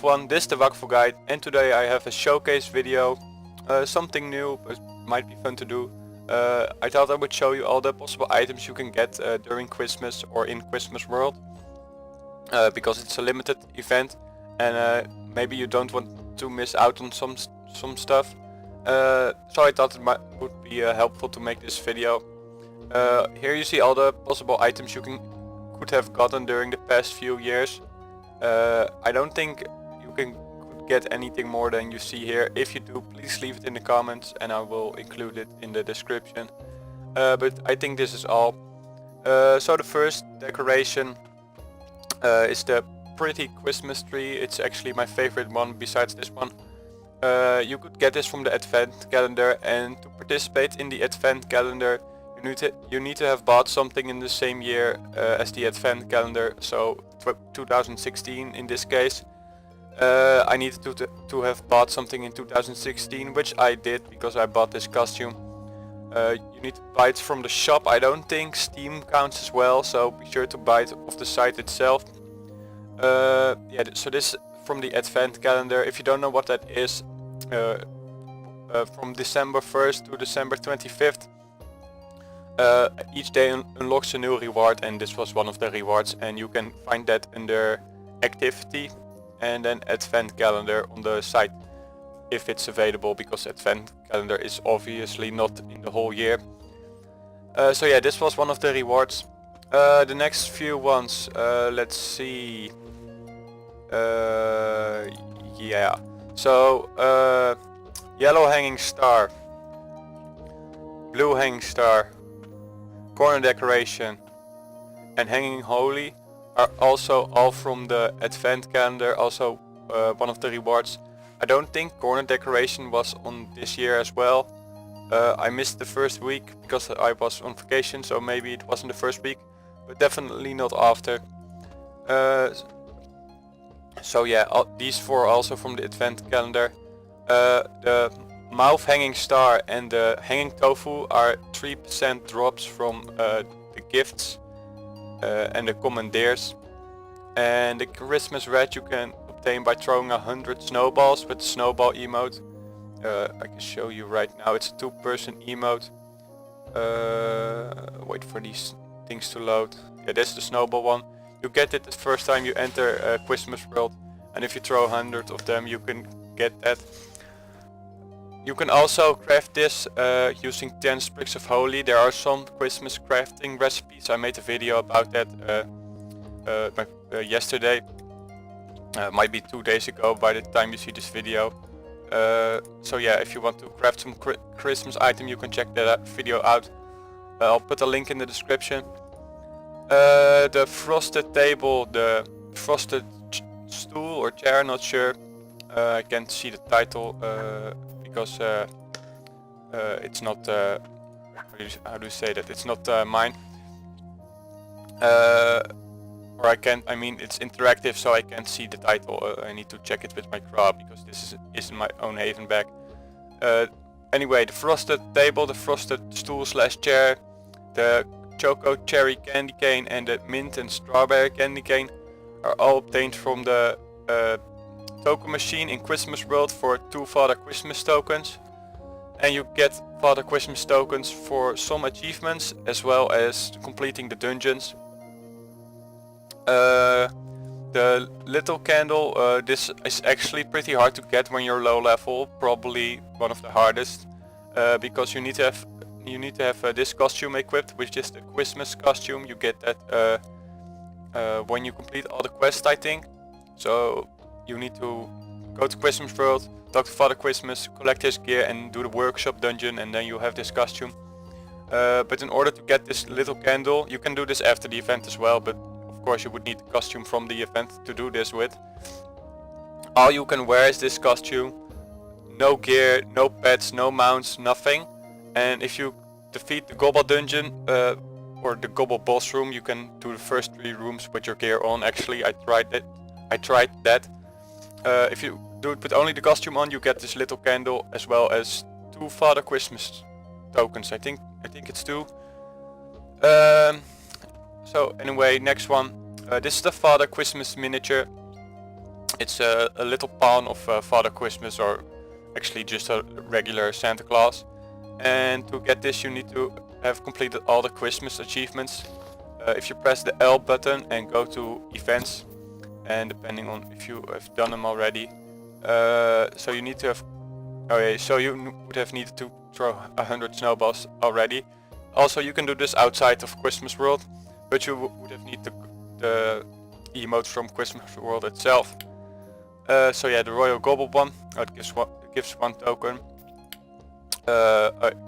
everyone, this is the Wakfu guide, and today I have a showcase video, something new, but might be fun to do. I thought I would show you all the possible items you can get during Christmas or in Christmas World, because it's a limited event, and maybe you don't want to miss out on some stuff. So I thought it would be helpful to make this video. Here you see all the possible items you could have gotten during the past few years. I don't think you could get anything more than you see here. If you do, please leave it in the comments and I will include it in the description. But I think this is all. So the first decoration is the pretty Christmas tree. It's actually my favorite one besides this one. You could get this from the advent calendar, and to participate in the advent calendar you need to have bought something in the same year as the advent calendar, so 2016 in this case. I needed to have bought something in 2016, which I did because I bought this costume. You need to buy it from the shop. I don't think Steam counts as well, so be sure to buy it off the site itself. Yeah, so this from the advent calendar. If you don't know what that is, from December 1st to December 25th, each day unlocks a new reward, and this was one of the rewards, and you can find that under activity and then advent calendar on the site if it's available, because advent calendar is obviously not in the whole year. So yeah, this was one of the rewards. The next few ones, let's see. Yeah, so yellow hanging star, blue hanging star, corner decoration and hanging holy are also all from the advent calendar, also one of the rewards. I don't think corner decoration was on this year as well. I missed the first week because I was on vacation, so maybe it wasn't the first week, but definitely not after. So yeah, these four are also from the advent calendar. The MAUVE hanging star and the hanging tofu are 3% drops from the gifts and the commandeers. And the Christmas red you can obtain by throwing 100 snowballs with the snowball emote. I can show you right now, it's a 2-person emote. Wait for these things to load. Yeah, this is the snowball one. You get it the first time you enter Christmas World, and if you throw 100 of them you can get that. You can also craft this using 10 sprigs of holy. There are some Christmas crafting recipes. I made a video about that yesterday. Might be 2 days ago by the time you see this video. So yeah, if you want to craft some Christmas item, you can check that video out. I'll put a link in the description. The frosted table, the frosted stool or chair, not sure. I can't see the title because it's not, how do you say that, it's not mine. Or I mean it's interactive, so I can't see the title. I need to check it with my crowd because this is in my own haven bag. Anyway, the frosted table, the frosted stool slash chair, the CHOCO-CHERRY candy cane and the mint and strawberry candy cane are all obtained from the token machine in Christmas World for 2 Father Christmas tokens. And you get Father Christmas tokens for some achievements as well as completing the dungeons. The little candle, this is actually pretty hard to get when you're low level, probably one of the hardest, because you need to have this costume equipped, which is the Christmas costume. You get that when you complete all the quests, I think. So you need to go to Christmas World, talk to Father Christmas, collect his gear and do the workshop dungeon, and then you have this costume. But in order to get this little candle, you can do this after the event as well, but of course you would need the costume from the event to do this with. All you can wear is this costume. No gear, no pets, no mounts, nothing. And if you defeat the GOBBAL dungeon or the GOBBAL boss room, you can do the first 3 rooms with your gear on. Actually, I tried that. If you do it with only the costume on, you get this little candle as well as 2 Father Christmas tokens. I think it's 2. So anyway, next one. This is the Father Christmas miniature. It's a little pawn of Father Christmas, or actually just a regular Santa Claus. And to get this you need to have completed all the Christmas achievements. If you press the L button and go to events, and depending on if you have done them already, so you need to have, okay, so you would have needed to throw 100 snowballs already. Also you can do this outside of Christmas World, but you would have need the emote from Christmas World itself. So yeah, the Royal GOBBAL one, gives 1 token.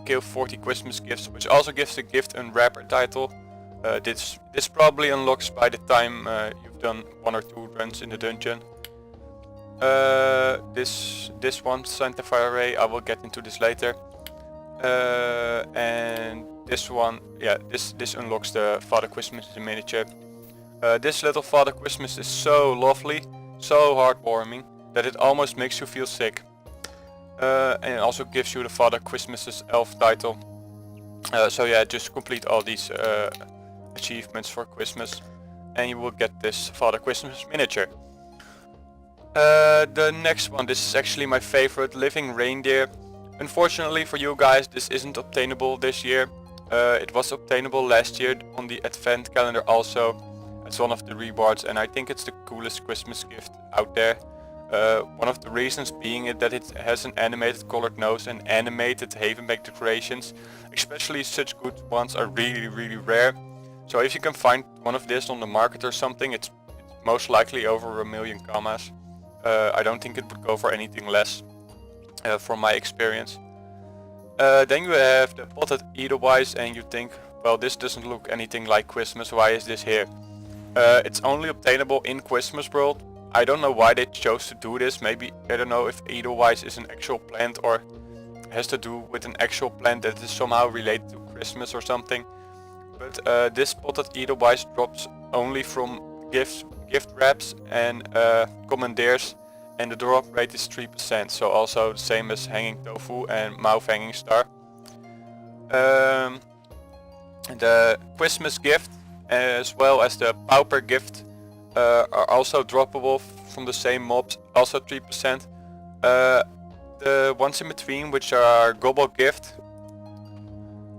Kill 40 Christmas gifts, which also gives the gift unwrapper title. This probably unlocks by the time you've done 1 or 2 runs in the dungeon. This one, Santa Fire Ray, I will get into this later. And this one, yeah, this unlocks the Father Christmas in miniature. This little Father Christmas is so lovely, so heartwarming, that it almost makes you feel sick. And it also gives you the Father Christmas's elf title. So yeah, just complete all these achievements for Christmas and you will get this Father Christmas miniature. The next one, this is actually my favorite, Living Reindeer. Unfortunately for you guys, this isn't obtainable this year. It was obtainable last year on the advent calendar also. It's one of the rewards and I think it's the coolest Christmas gift out there. One of the reasons being that it has an animated colored nose and animated Havenbeck decorations. Especially such good ones are really rare. So if you can find one of this on the market or something, it's most likely over 1,000,000 commas. I don't think it would go for anything less, from my experience. Then you have the potted Edelweiss and you think, well, this doesn't look anything like Christmas, why is this here? It's only obtainable in Christmas World. I don't know why they chose to do this. Maybe, I don't know if Edelweiss is an actual plant or has to do with an actual plant that is somehow related to Christmas or something. But this potted Edelweiss drops only from gift wraps and commandeers, and the drop rate is 3%, so also the same as Hanging Tofu and MAUVE Hanging Star. The Kwismas Gift as well as the Pauper Gift are also droppable from the same mobs, also 3%. The ones in between, which are GOBBAL Gift,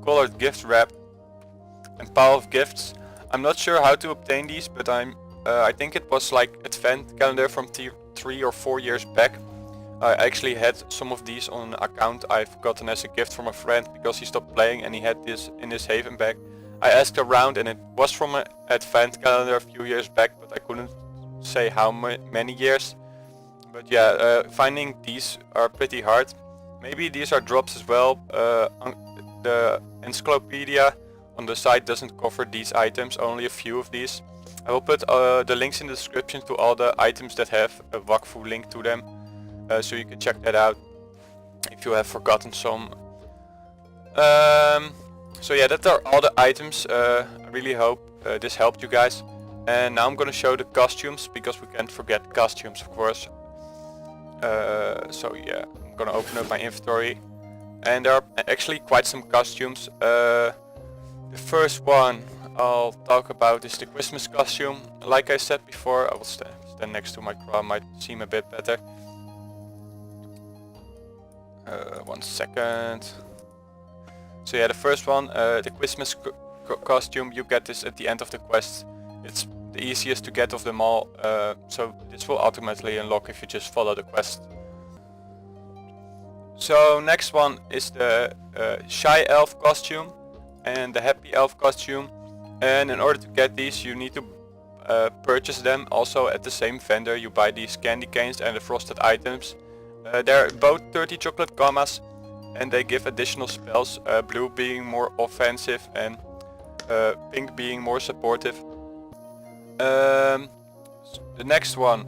Colored GIFTWRAP and Pile of Gifts. I'm not sure how to obtain these, but I think it was like advent calendar from 3 or 4 years back. I actually had some of these on an account I've gotten as a gift from a friend because he stopped playing and he had this in his Haven bag. I asked around and it was from an advent calendar a few years back, but I couldn't say how many years. But yeah, finding these are pretty hard. Maybe these are drops as well. The encyclopedia on the site doesn't cover these items, only a few of these. I will put the links in the description to all the items that have a Wakfu link to them, so you can check that out if you have forgotten some. So yeah, that are all the items. I really hope this helped you guys. And now I'm gonna show the costumes, because we can't forget costumes, of course. So yeah, I'm gonna open up my inventory. And there are actually quite some costumes. The first one I'll talk about is the Christmas costume. Like I said before, I will stand next to my crown, might seem a bit better. 1 second. So yeah, the first one, the Christmas costume, you get this at the end of the quest. It's the easiest to get of them all, so this will automatically unlock if you just follow the quest. So next one is the Shy Elf costume and the Happy Elf costume. And in order to get these you need to purchase them also at the same vendor. You buy these candy canes and the frosted items. They're both 30 chocolate commas and they give additional spells, blue being more offensive and pink being more supportive. The next one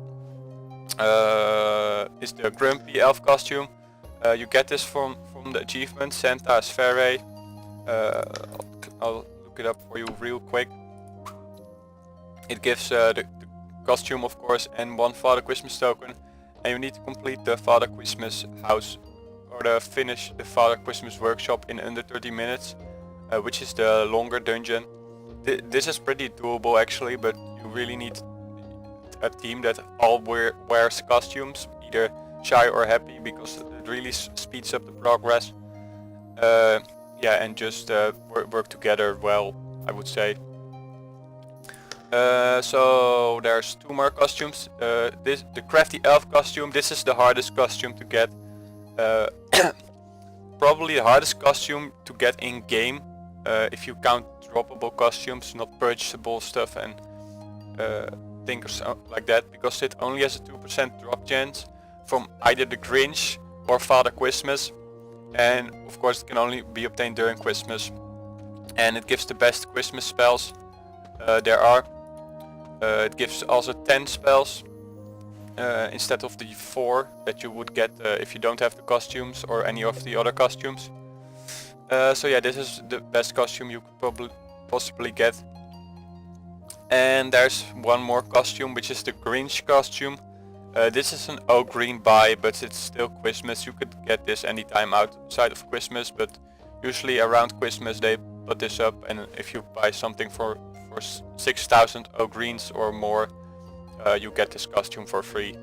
is the Grumpy Elf costume. You get this from the achievement Santa's Fairy. I'll look it up for you real quick. It gives the costume, of course, and 1 Father Christmas token, and you need to complete the Father Christmas house or finish the Father Christmas workshop in under 30 minutes, which is the longer dungeon. This is pretty doable actually, but you really need a team that all wears costumes, either shy or happy, because it really speeds up the progress. Yeah, and just work together well, I would say. So there's 2 more costumes. The Crafty Elf Costume. This is the hardest costume to get. Probably the hardest costume to get in game, if you count droppable costumes, not purchasable stuff and things like that, because it only has a 2% drop chance from either the Grinch or Father Christmas, and of course it can only be obtained during Christmas, and it gives the best Christmas spells there are. It gives also 10 spells instead of the 4 that you would get if you don't have the costumes or any of the other costumes. So yeah, this is the best costume you could possibly get. And there's one more costume, which is the Grinch costume. This is an oak green buy, but it's still Christmas. You could get this anytime outside of Christmas, but usually around Christmas they put this up, and if you buy something for 6,000 oak greens or more, you get this costume for free.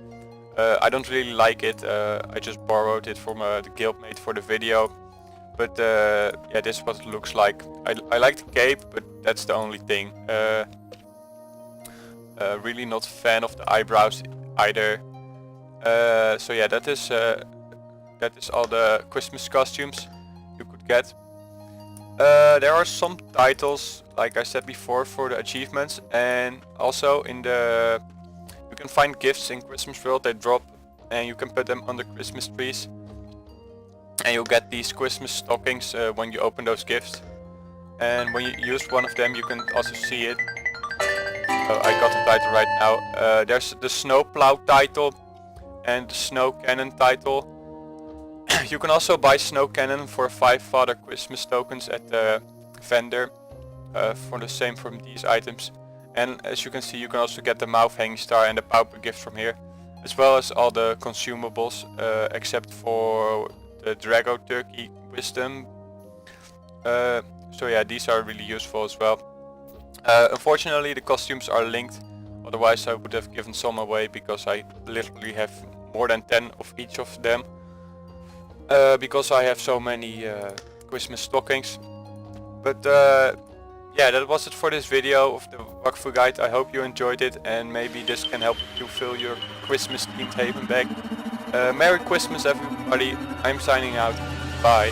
I don't really like it. I just borrowed it from the guildmate for the video. But yeah, this is what it looks like. I like the cape, but that's the only thing. Really not a fan of the eyebrows either. So yeah, that is all the Christmas costumes you could get. There are some titles, like I said before, for the achievements, and also in the you can find gifts in Christmas World. They drop, and you can put them on the Christmas trees, and you'll get these Christmas stockings when you open those gifts. And when you use one of them, you can also see it. I got the title right now. There's the Snowplow title and the Snow Cannon title. You can also buy Snow Cannon for 5 Father Christmas tokens at the vendor for the same from these items. And as you can see, you can also get the MAUVE Hanging Star and the Pauper Gift from here, as well as all the consumables except for the Drago Turkey Wisdom. So yeah, these are really useful as well. Unfortunately the costumes are linked, otherwise I would have given some away, because I literally have more than 10 of each of them. Because I have so many Christmas stockings. But yeah, that was it for this video of the Wakfu guide. I hope you enjoyed it, and maybe this can help you fill your Christmas themed haven bag. Merry Christmas everybody, I'm signing out, bye.